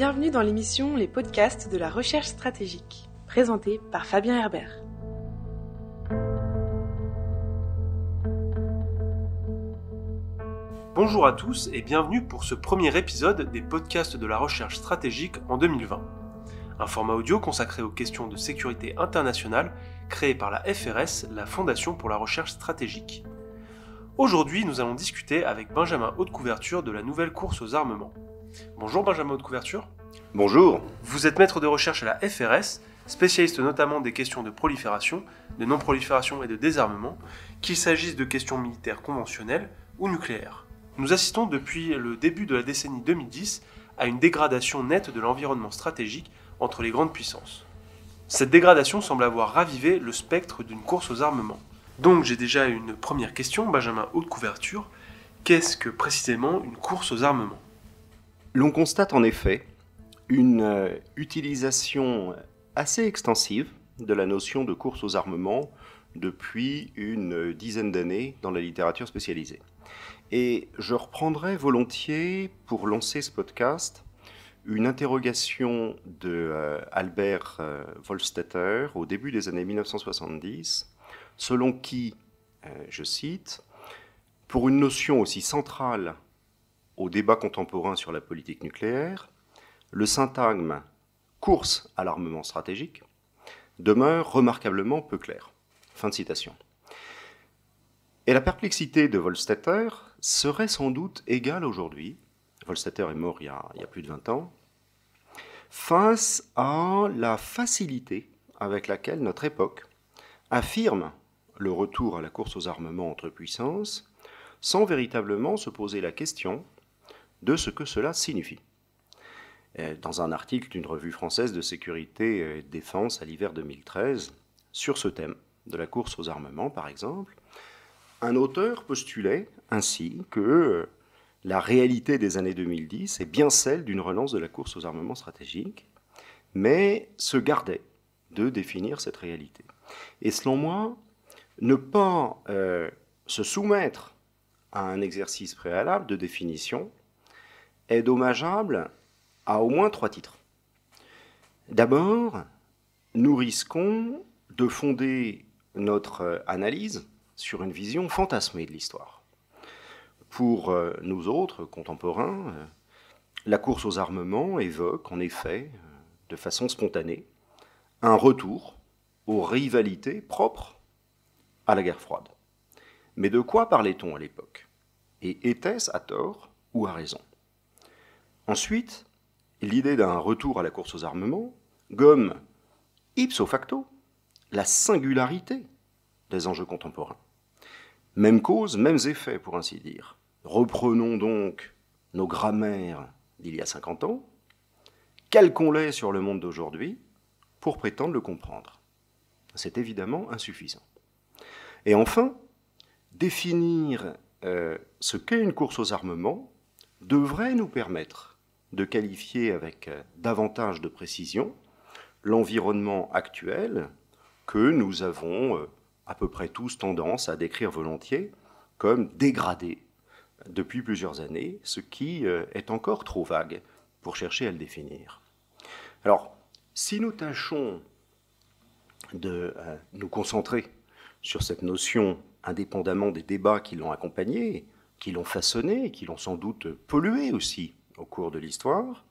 Bienvenue dans l'émission Les podcasts de la recherche stratégique, présentée par Fabien Herbert. Bonjour à tous et bienvenue pour ce premier épisode des podcasts de la recherche stratégique en 2020. Un format audio consacré aux questions de sécurité internationale créé par la FRS, la Fondation pour la recherche stratégique. Aujourd'hui, nous allons discuter avec Benjamin Hautecouverture de la nouvelle course aux armements. Bonjour Benjamin Hautecouverture. Bonjour. Vous êtes maître de recherche à la FRS, spécialiste notamment des questions de prolifération, de non-prolifération et de désarmement, qu'il s'agisse de questions militaires conventionnelles ou nucléaires. Nous assistons depuis le début de la décennie 2010 à une dégradation nette de l'environnement stratégique entre les grandes puissances. Cette dégradation semble avoir ravivé le spectre d'une course aux armements. Donc j'ai déjà une première question, Benjamin Hautecouverture. Qu'est-ce que précisément une course aux armements ? L'on constate en effet une utilisation assez extensive de la notion de course aux armements depuis une dizaine d'années dans la littérature spécialisée. Et je reprendrai volontiers, pour lancer ce podcast, une interrogation de Albert Wohlstetter au début des années 1970, selon qui, je cite, « Pour une notion aussi centrale au débat contemporain sur la politique nucléaire, le syntagme « course à l'armement stratégique » demeure remarquablement peu clair. » Fin de citation. Et la perplexité de Wohlstetter serait sans doute égale aujourd'hui, Wohlstetter est mort il y a plus de 20 ans, face à la facilité avec laquelle notre époque affirme le retour à la course aux armements entre puissances, sans véritablement se poser la question de ce que cela signifie. Dans un article d'une revue française de sécurité et de défense à l'hiver 2013, sur ce thème de la course aux armements par exemple, un auteur postulait ainsi que la réalité des années 2010 est bien celle d'une relance de la course aux armements stratégiques, mais se gardait de définir cette réalité. Et selon moi, ne pas se soumettre à un exercice préalable de définition est dommageable à au moins 3 titres. D'abord, nous risquons de fonder notre analyse sur une vision fantasmée de l'histoire. Pour nous autres contemporains, la course aux armements évoque en effet, de façon spontanée, un retour aux rivalités propres à la guerre froide. Mais de quoi parlait-on à l'époque ? Et était-ce à tort ou à raison ? Ensuite, l'idée d'un retour à la course aux armements gomme ipso facto la singularité des enjeux contemporains. Même cause, mêmes effets, pour ainsi dire. Reprenons donc nos grammaires d'il y a 50 ans, calquons-les sur le monde d'aujourd'hui pour prétendre le comprendre. C'est évidemment insuffisant. Et enfin, définir ce qu'est une course aux armements devrait nous permettre de qualifier avec davantage de précision l'environnement actuel que nous avons à peu près tous tendance à décrire volontiers comme dégradé depuis plusieurs années, ce qui est encore trop vague pour chercher à le définir. Alors, si nous tâchons de nous concentrer sur cette notion indépendamment des débats qui l'ont accompagnée, qui l'ont façonnée, qui l'ont sans doute polluée aussi au cours de l'histoire,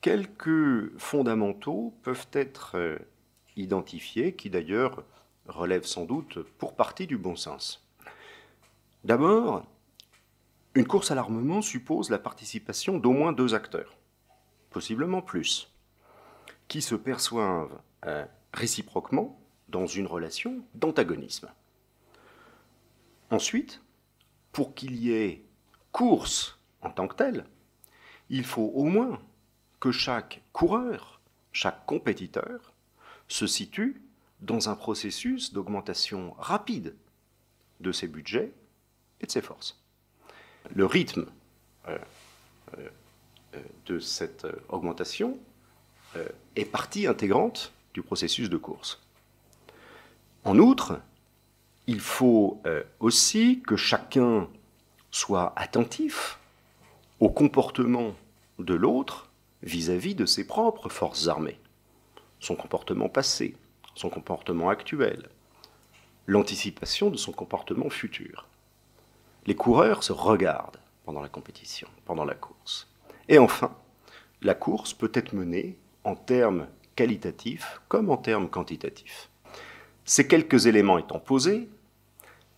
quelques fondamentaux peuvent être identifiés, qui d'ailleurs relèvent sans doute pour partie du bon sens. D'abord, une course à l'armement suppose la participation d'au moins 2 acteurs, possiblement plus, qui se perçoivent réciproquement dans une relation d'antagonisme. Ensuite, pour qu'il y ait course en tant que telle, il faut au moins que chaque coureur, chaque compétiteur, se situe dans un processus d'augmentation rapide de ses budgets et de ses forces. Le rythme de cette augmentation est partie intégrante du processus de course. En outre, il faut aussi que chacun soit attentif au comportement de l'autre vis-à-vis de ses propres forces armées, son comportement passé, son comportement actuel, l'anticipation de son comportement futur. Les coureurs se regardent pendant la compétition, pendant la course. Et enfin, la course peut être menée en termes qualitatifs comme en termes quantitatifs. Ces quelques éléments étant posés,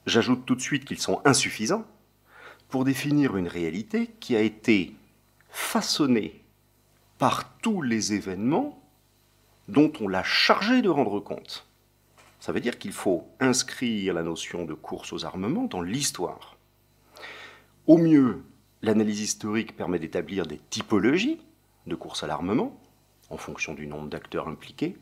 j'ajoute tout de suite qu'ils sont insuffisants pour définir une réalité qui a été façonnée par tous les événements dont on l'a chargé de rendre compte. Ça veut dire qu'il faut inscrire la notion de course aux armements dans l'histoire. Au mieux, l'analyse historique permet d'établir des typologies de course à l'armement, en fonction du nombre d'acteurs impliqués,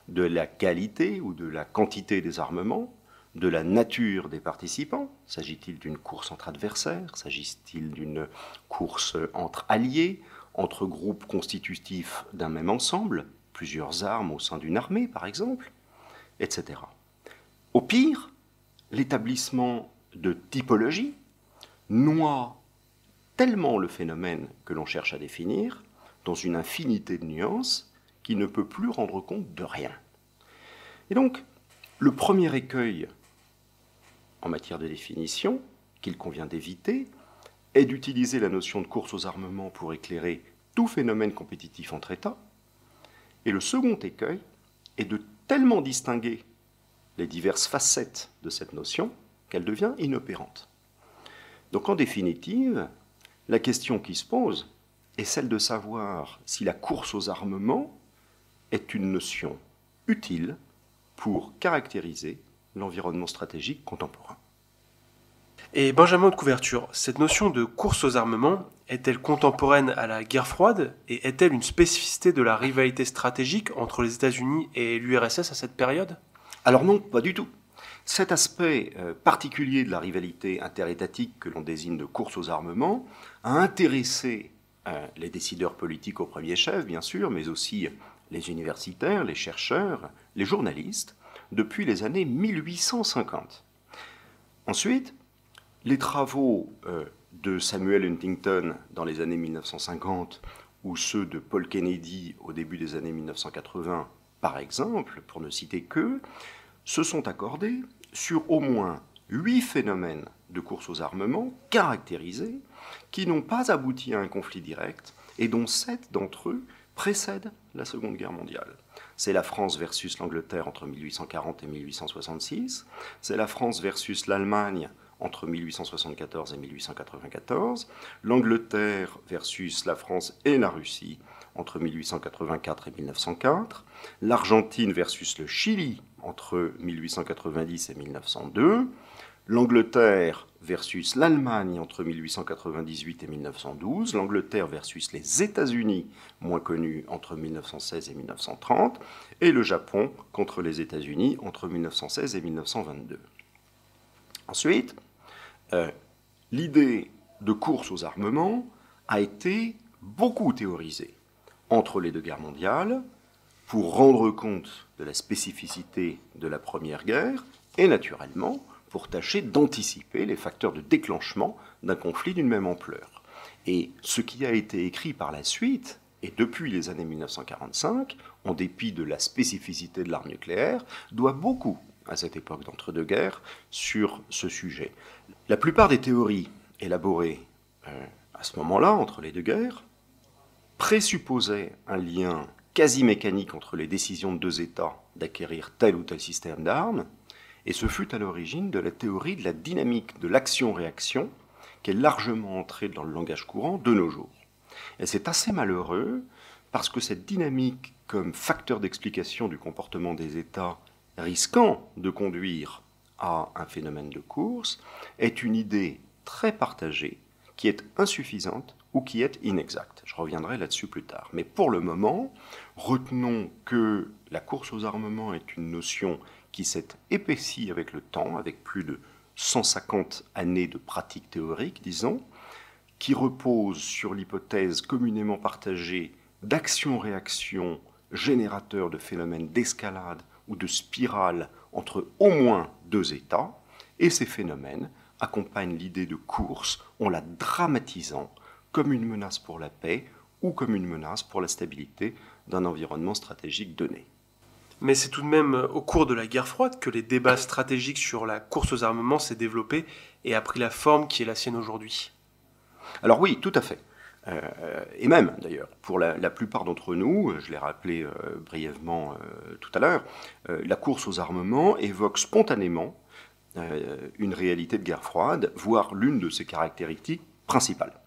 de la qualité ou de la quantité des armements, de la nature des participants. S'agit-il d'une course entre adversaires? S'agit-il d'une course entre alliés, entre groupes constitutifs d'un même ensemble, plusieurs armes au sein d'une armée par exemple, etc. Au pire, l'établissement de typologie noie tellement le phénomène que l'on cherche à définir dans une infinité de nuances qui ne peut plus rendre compte de rien. Et donc, le premier écueil en matière de définition qu'il convient d'éviter est d'utiliser la notion de course aux armements pour éclairer tout phénomène compétitif entre États. Et le second écueil est de tellement distinguer les diverses facettes de cette notion qu'elle devient inopérante. Donc en définitive, la question qui se pose est celle de savoir si la course aux armements est une notion utile pour caractériser l'environnement stratégique contemporain. Et Benjamin de Couverture, cette notion de course aux armements est-elle contemporaine à la guerre froide et est-elle une spécificité de la rivalité stratégique entre les États-Unis et l'URSS à cette période? Alors non, pas du tout. Cet aspect particulier de la rivalité interétatique que l'on désigne de course aux armements a intéressé les décideurs politiques au premier chef, bien sûr, mais aussi les universitaires, les chercheurs, les journalistes, depuis les années 1850. Ensuite, les travaux de Samuel Huntington dans les années 1950 ou ceux de Paul Kennedy au début des années 1980, par exemple, pour ne citer qu'eux, se sont accordés sur au moins 8 phénomènes de course aux armements caractérisés qui n'ont pas abouti à un conflit direct et dont 7 d'entre eux précèdent la Seconde Guerre mondiale. C'est la France versus l'Angleterre entre 1840 et 1866, c'est la France versus l'Allemagne entre 1874 et 1894, l'Angleterre versus la France et la Russie entre 1884 et 1904, l'Argentine versus le Chili entre 1890 et 1902, l'Angleterre versus l'Allemagne entre 1898 et 1912, l'Angleterre versus les États-Unis, moins connus, entre 1916 et 1930, et le Japon contre les États-Unis entre 1916 et 1922. Ensuite, l'idée de course aux armements a été beaucoup théorisée entre les deux guerres mondiales pour rendre compte de la spécificité de la Première Guerre et naturellement pour tâcher d'anticiper les facteurs de déclenchement d'un conflit d'une même ampleur. Et ce qui a été écrit par la suite, et depuis les années 1945, en dépit de la spécificité de l'arme nucléaire, doit beaucoup à cette époque d'entre-deux-guerres sur ce sujet. La plupart des théories élaborées à ce moment-là, entre les deux guerres, présupposaient un lien quasi mécanique entre les décisions de deux États d'acquérir tel ou tel système d'armes, et ce fut à l'origine de la théorie de la dynamique de l'action-réaction, qui est largement entrée dans le langage courant de nos jours. Et c'est assez malheureux, parce que cette dynamique, comme facteur d'explication du comportement des États risquant de conduire à un phénomène de course, est une idée très partagée, qui est insuffisante ou qui est inexacte. Je reviendrai là-dessus plus tard. Mais pour le moment, retenons que la course aux armements est une notion qui s'est épaissie avec le temps, avec plus de 150 années de pratique théorique, disons, qui repose sur l'hypothèse communément partagée d'action-réaction générateur de phénomènes d'escalade ou de spirale entre au moins deux États, et ces phénomènes accompagnent l'idée de course en la dramatisant comme une menace pour la paix ou comme une menace pour la stabilité d'un environnement stratégique donné. Mais c'est tout de même au cours de la guerre froide que les débats stratégiques sur la course aux armements s'est développé et a pris la forme qui est la sienne aujourd'hui. Alors oui, tout à fait. Et même, d'ailleurs, pour la plupart d'entre nous, je l'ai rappelé brièvement tout à l'heure, la course aux armements évoque spontanément une réalité de guerre froide, voire l'une de ses caractéristiques principales.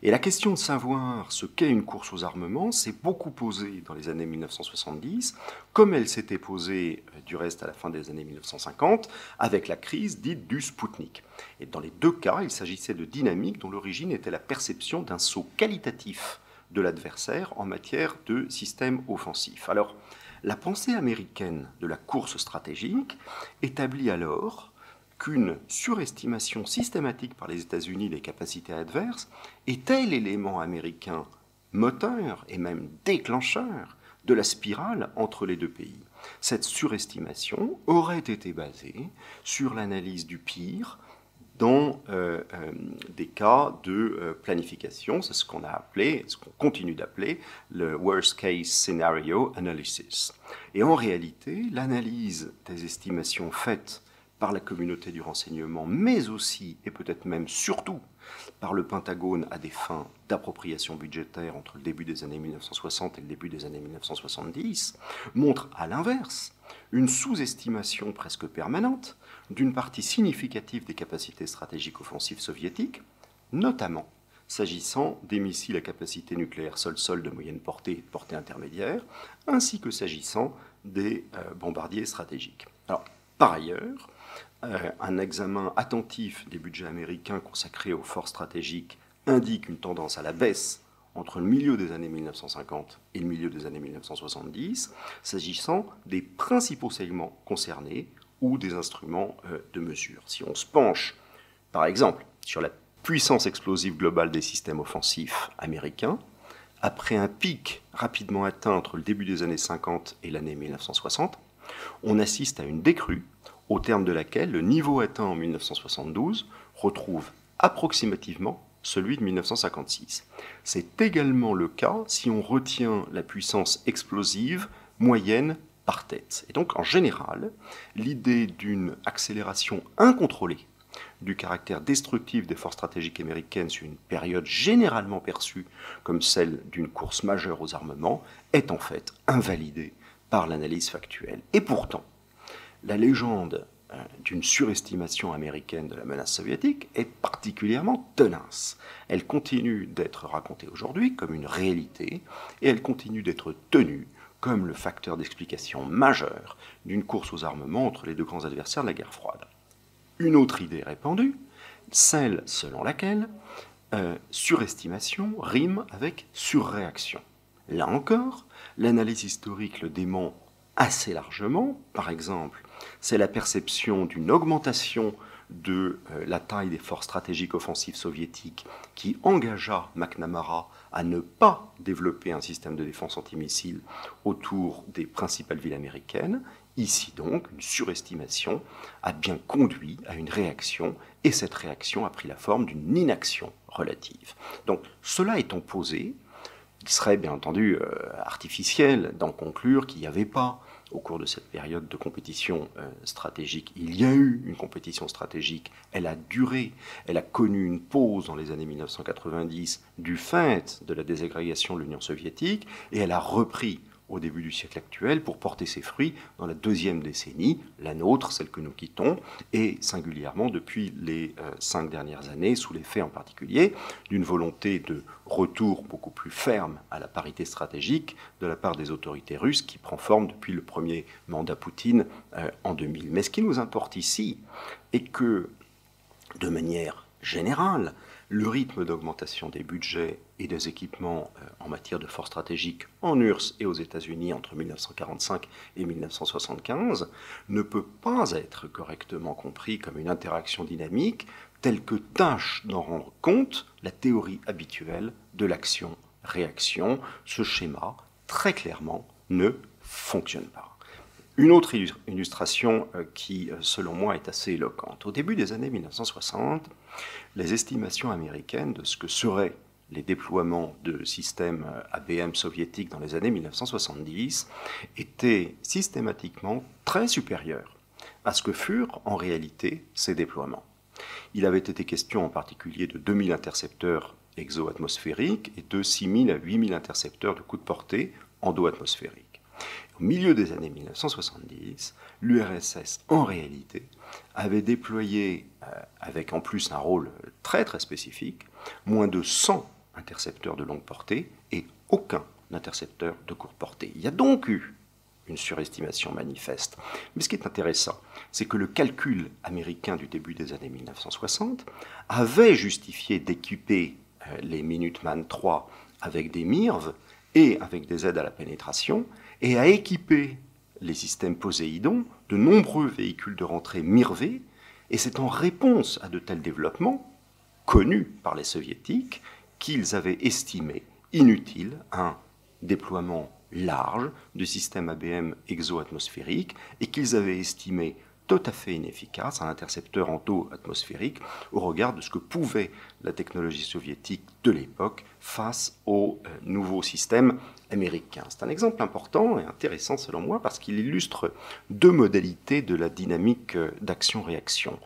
Et la question de savoir ce qu'est une course aux armements s'est beaucoup posée dans les années 1970, comme elle s'était posée du reste à la fin des années 1950, avec la crise dite du Spoutnik. Et dans les deux cas, il s'agissait de dynamiques dont l'origine était la perception d'un saut qualitatif de l'adversaire en matière de système offensif. Alors, la pensée américaine de la course stratégique établit alors qu'une surestimation systématique par les États-Unis des capacités adverses était l'élément américain moteur et même déclencheur de la spirale entre les deux pays. Cette surestimation aurait été basée sur l'analyse du pire dans des cas de planification. C'est ce qu'on a appelé, ce qu'on continue d'appeler le Worst Case Scenario Analysis. Et en réalité, l'analyse des estimations faites par la communauté du renseignement, mais aussi, et peut-être même surtout, par le Pentagone à des fins d'appropriation budgétaire entre le début des années 1960 et le début des années 1970, montre à l'inverse une sous-estimation presque permanente d'une partie significative des capacités stratégiques offensives soviétiques, notamment s'agissant des missiles à capacité nucléaire sol-sol de moyenne portée et de portée intermédiaire, ainsi que s'agissant des bombardiers stratégiques. Alors, par ailleurs, un examen attentif des budgets américains consacrés aux forces stratégiques indique une tendance à la baisse entre le milieu des années 1950 et le milieu des années 1970, s'agissant des principaux segments concernés ou des instruments de mesure. Si on se penche, par exemple, sur la puissance explosive globale des systèmes offensifs américains, après un pic rapidement atteint entre le début des années 50 et l'année 1960, on assiste à une décrue au terme de laquelle le niveau atteint en 1972 retrouve approximativement celui de 1956. C'est également le cas si on retient la puissance explosive moyenne par tête. Et donc, en général, l'idée d'une accélération incontrôlée du caractère destructif des forces stratégiques américaines sur une période généralement perçue comme celle d'une course majeure aux armements est en fait invalidée par l'analyse factuelle. Et pourtant, la légende d'une surestimation américaine de la menace soviétique est particulièrement tenace. Elle continue d'être racontée aujourd'hui comme une réalité et elle continue d'être tenue comme le facteur d'explication majeur d'une course aux armements entre les deux grands adversaires de la guerre froide. Une autre idée répandue, celle selon laquelle surestimation rime avec surréaction. Là encore, l'analyse historique le dément assez largement. Par exemple, c'est la perception d'une augmentation de la taille des forces stratégiques offensives soviétiques qui engagea McNamara à ne pas développer un système de défense antimissile autour des principales villes américaines. Ici donc, une surestimation a bien conduit à une réaction, et cette réaction a pris la forme d'une inaction relative. Donc, cela étant posé, il serait bien entendu artificiel d'en conclure qu'il n'y avait pas, au cours de cette période de compétition stratégique, il y a eu une compétition stratégique, elle a duré, elle a connu une pause dans les années 1990 du fait de la désagrégation de l'Union soviétique, et elle a repris au début du siècle actuel pour porter ses fruits dans la deuxième décennie, la nôtre, celle que nous quittons, et singulièrement depuis les 5 dernières années, sous l'effet en particulier d'une volonté de retour beaucoup plus ferme à la parité stratégique de la part des autorités russes qui prend forme depuis le premier mandat Poutine en 2000. Mais ce qui nous importe ici est que, de manière générale, le rythme d'augmentation des budgets et des équipements en matière de forces stratégiques en URSS et aux États-Unis entre 1945 et 1975 ne peut pas être correctement compris comme une interaction dynamique telle que tâche d'en rendre compte la théorie habituelle de l'action-réaction. Ce schéma, très clairement, ne fonctionne pas. Une autre illustration qui, selon moi, est assez éloquente. Au début des années 1960, les estimations américaines de ce que serait les déploiements de systèmes ABM soviétiques dans les années 1970 étaient systématiquement très supérieurs à ce que furent en réalité ces déploiements. Il avait été question en particulier de 2000 intercepteurs exo-atmosphériques et de 6000 à 8000 intercepteurs de coup de portée endo-atmosphériques. Au milieu des années 1970, l'URSS, en réalité, avait déployé, avec en plus un rôle très très spécifique, moins de 100 intercepteurs de longue portée et aucun intercepteur de courte portée. Il y a donc eu une surestimation manifeste. Mais ce qui est intéressant, c'est que le calcul américain du début des années 1960 avait justifié d'équiper les Minuteman III avec des MIRV et avec des aides à la pénétration, et a équipé les systèmes Poséidon de nombreux véhicules de rentrée MIRV, et c'est en réponse à de tels développements, connus par les soviétiques, qu'ils avaient estimé inutile un déploiement large du système ABM exo-atmosphérique et qu'ils avaient estimé tout à fait inefficace un intercepteur endo-atmosphérique au regard de ce que pouvait la technologie soviétique de l'époque face aux nouveaux systèmes américains. C'est un exemple important et intéressant selon moi parce qu'il illustre deux modalités de la dynamique d'action-réaction.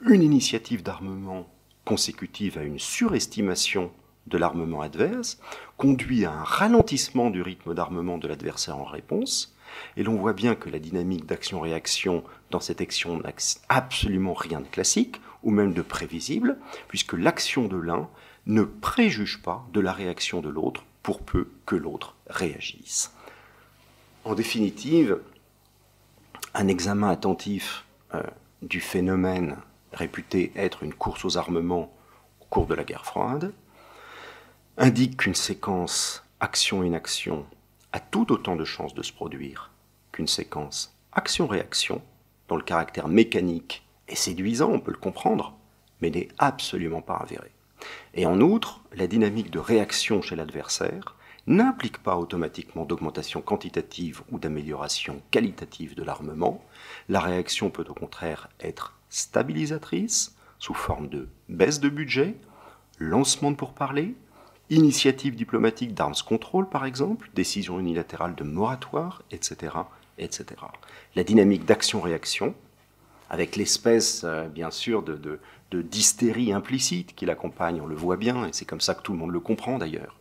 Une initiative d'armement consécutive à une surestimation de l'armement adverse conduit à un ralentissement du rythme d'armement de l'adversaire en réponse, et l'on voit bien que la dynamique d'action-réaction dans cette action n'a absolument rien de classique, ou même de prévisible, puisque l'action de l'un ne préjuge pas de la réaction de l'autre, pour peu que l'autre réagisse. En définitive, un examen attentif du phénomène réputé être une course aux armements au cours de la guerre froide indique qu'une séquence action-inaction a tout autant de chances de se produire qu'une séquence action-réaction, dont le caractère mécanique est séduisant, on peut le comprendre, mais n'est absolument pas avéré. Et en outre, la dynamique de réaction chez l'adversaire n'implique pas automatiquement d'augmentation quantitative ou d'amélioration qualitative de l'armement. La réaction peut au contraire être stabilisatrice, sous forme de baisse de budget, lancement de pourparlers, initiative diplomatique d'arms control par exemple, décision unilatérale de moratoire, etc., etc. La dynamique d'action-réaction, avec l'espèce, bien sûr, de d'hystérie implicite qui l'accompagne, on le voit bien, et c'est comme ça que tout le monde le comprend d'ailleurs,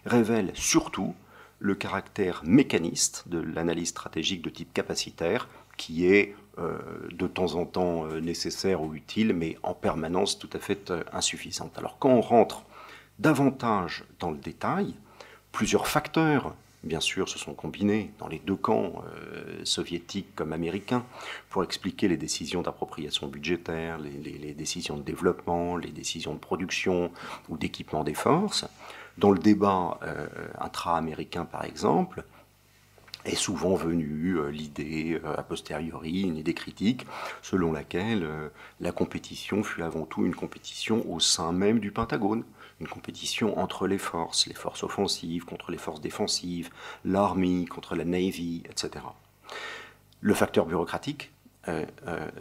révèle surtout le caractère mécaniste de l'analyse stratégique de type capacitaire, qui est de temps en temps nécessaire ou utile, mais en permanence tout à fait insuffisante. Alors quand on rentre davantage dans le détail, plusieurs facteurs, bien sûr, se sont combinés dans les deux camps, soviétiques comme américains, pour expliquer les décisions d'appropriation budgétaire, les décisions de développement, les décisions de production ou d'équipement des forces. Dans le débat intra-américain, par exemple, est souvent venue l'idée, a posteriori, une idée critique, selon laquelle la compétition fut avant tout une compétition au sein même du Pentagone, une compétition entre les forces offensives contre les forces défensives, l'Army contre la Navy, etc. Le facteur bureaucratique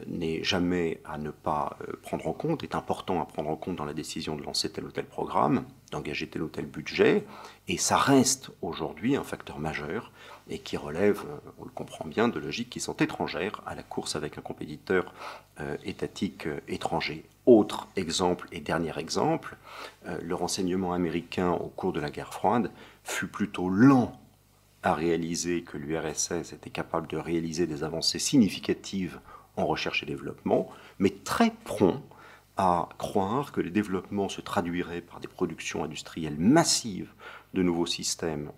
n'est jamais à ne pas prendre en compte, est important à prendre en compte dans la décision de lancer tel ou tel programme, d'engager tel ou tel budget, et ça reste aujourd'hui un facteur majeur et qui relève, on le comprend bien, de logiques qui sont étrangères à la course avec un compétiteur étatique étranger. Autre exemple et dernier exemple, le renseignement américain au cours de la guerre froide fut plutôt lent à réaliser que l'URSS était capable de réaliser des avancées significatives en recherche et développement, mais très prompt à croire que les développements se traduiraient par des productions industrielles massives de nouveaux systèmes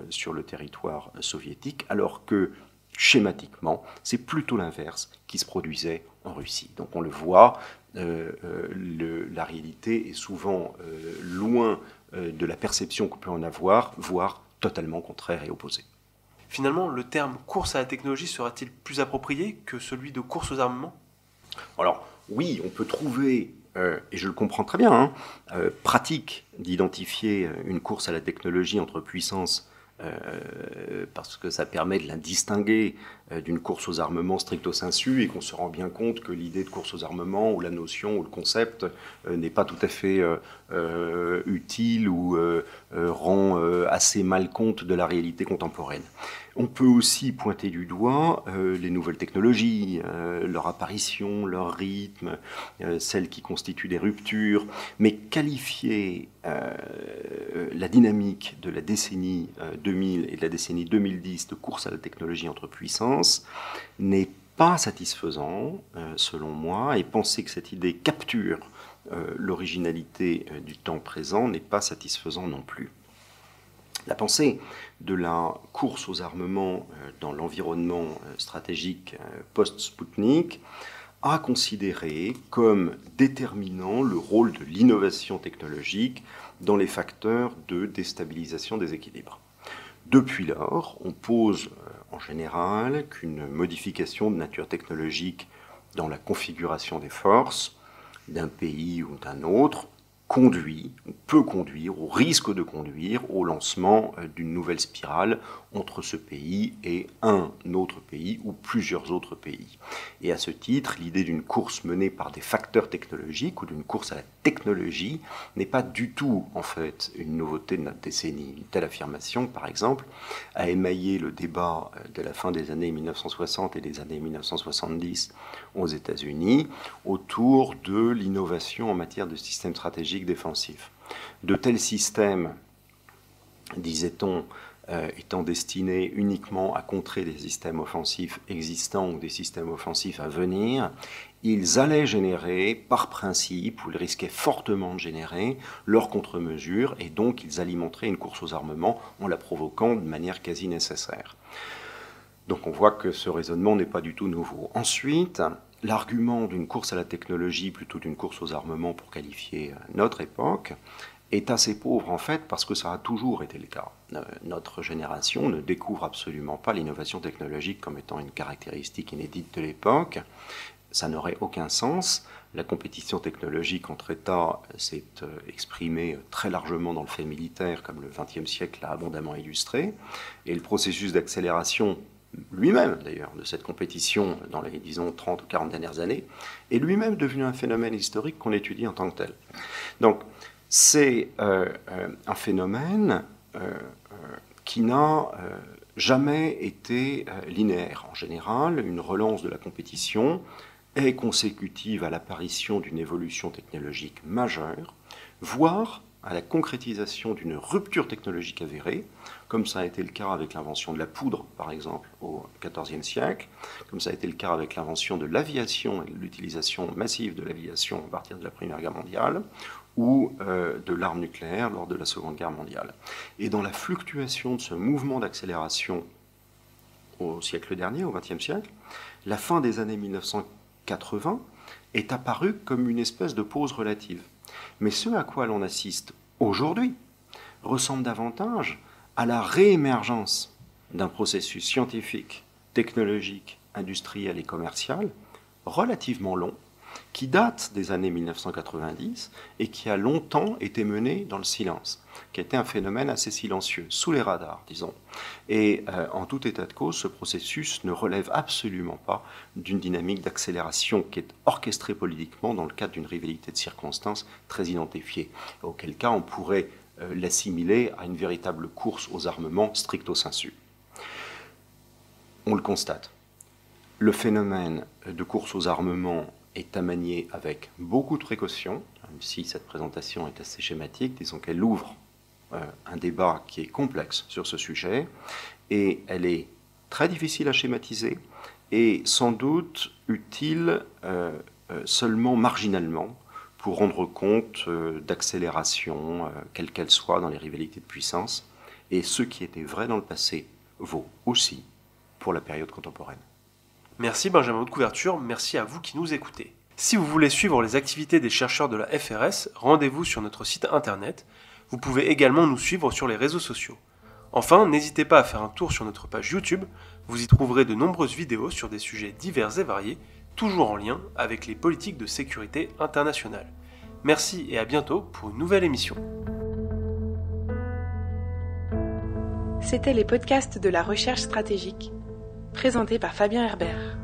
sur le territoire soviétique, alors que schématiquement, c'est plutôt l'inverse qui se produisait en Russie. Donc on le voit, la réalité est souvent loin de la perception qu'on peut en avoir, voire totalement contraire et opposé. Finalement, le terme course à la technologie sera-t-il plus approprié que celui de course aux armements ? Alors oui, on peut trouver, et je le comprends très bien, pratique d'identifier une course à la technologie entre puissances parce que ça permet de la distinguer d'une course aux armements stricto sensu, et qu'on se rend bien compte que l'idée de course aux armements, ou la notion, ou le concept, n'est pas tout à fait utile, ou rend assez mal compte de la réalité contemporaine. On peut aussi pointer du doigt les nouvelles technologies, leur apparition, leur rythme, celles qui constituent des ruptures, mais qualifier la dynamique de la décennie 2000 et de la décennie 2010 de course à la technologie entre puissances n'est pas satisfaisant, selon moi, et penser que cette idée capture l'originalité du temps présent n'est pas satisfaisant non plus. La pensée de la course aux armements dans l'environnement stratégique post-Spoutnik a considéré comme déterminant le rôle de l'innovation technologique dans les facteurs de déstabilisation des équilibres. Depuis lors, on pose en général qu'une modification de nature technologique dans la configuration des forces d'un pays ou d'un autre conduit, ou peut conduire, ou risque de conduire au lancement d'une nouvelle spirale entre ce pays et un autre pays ou plusieurs autres pays. Et à ce titre, l'idée d'une course menée par des facteurs technologiques ou d'une course à la technologie n'est pas du tout, en fait, une nouveauté de notre décennie. Une telle affirmation, par exemple, a émaillé le débat de la fin des années 1960 et des années 1970 aux États-Unis autour de l'innovation en matière de systèmes stratégiques défensifs. De tels systèmes, disait-on, étant destinés uniquement à contrer des systèmes offensifs existants ou des systèmes offensifs à venir, ils allaient générer, par principe, ou ils risquaient fortement de générer, leurs contre-mesures, et donc ils alimenteraient une course aux armements en la provoquant de manière quasi nécessaire. Donc on voit que ce raisonnement n'est pas du tout nouveau. Ensuite, l'argument d'une course à la technologie plutôt d'une course aux armements pour qualifier notre époque est assez pauvre en fait parce que ça a toujours été le cas. Notre génération ne découvre absolument pas l'innovation technologique comme étant une caractéristique inédite de l'époque. Ça n'aurait aucun sens. La compétition technologique entre États s'est exprimée très largement dans le fait militaire, comme le XXe siècle l'a abondamment illustré, et le processus d'accélération lui-même d'ailleurs de cette compétition dans les, disons, 30 ou 40 dernières années, est lui-même devenu un phénomène historique qu'on étudie en tant que tel. Donc c'est un phénomène qui n'a jamais été linéaire. En général, une relance de la compétition est consécutive à l'apparition d'une évolution technologique majeure, voire à la concrétisation d'une rupture technologique avérée, comme ça a été le cas avec l'invention de la poudre, par exemple, au XIVe siècle, comme ça a été le cas avec l'invention de l'aviation et l'utilisation massive de l'aviation à partir de la Première Guerre mondiale, ou de l'arme nucléaire lors de la Seconde Guerre mondiale. Et dans la fluctuation de ce mouvement d'accélération au siècle dernier, au XXe siècle, la fin des années 1980 est apparue comme une espèce de pause relative. Mais ce à quoi l'on assiste aujourd'hui ressemble davantage à la réémergence d'un processus scientifique, technologique, industriel et commercial relativement long, qui date des années 1990 et qui a longtemps été mené dans le silence, qui a été un phénomène assez silencieux, sous les radars, disons. Et en tout état de cause, ce processus ne relève absolument pas d'une dynamique d'accélération qui est orchestrée politiquement dans le cadre d'une rivalité de circonstances très identifiée, auquel cas on pourrait l'assimiler à une véritable course aux armements stricto sensu. On le constate. Le phénomène de course aux armements est à manier avec beaucoup de précaution, même si cette présentation est assez schématique, disons qu'elle ouvre un débat qui est complexe sur ce sujet, et elle est très difficile à schématiser, et sans doute utile seulement marginalement pour rendre compte d'accélération, quelle qu'elle soit, dans les rivalités de puissance, et ce qui était vrai dans le passé vaut aussi pour la période contemporaine. Merci Benjamin de Couverture, merci à vous qui nous écoutez. Si vous voulez suivre les activités des chercheurs de la FRS, rendez-vous sur notre site internet. Vous pouvez également nous suivre sur les réseaux sociaux. Enfin, n'hésitez pas à faire un tour sur notre page YouTube, vous y trouverez de nombreuses vidéos sur des sujets divers et variés, toujours en lien avec les politiques de sécurité internationale. Merci et à bientôt pour une nouvelle émission. C'étaient les podcasts de la recherche stratégique, présentés par Fabien Herbert.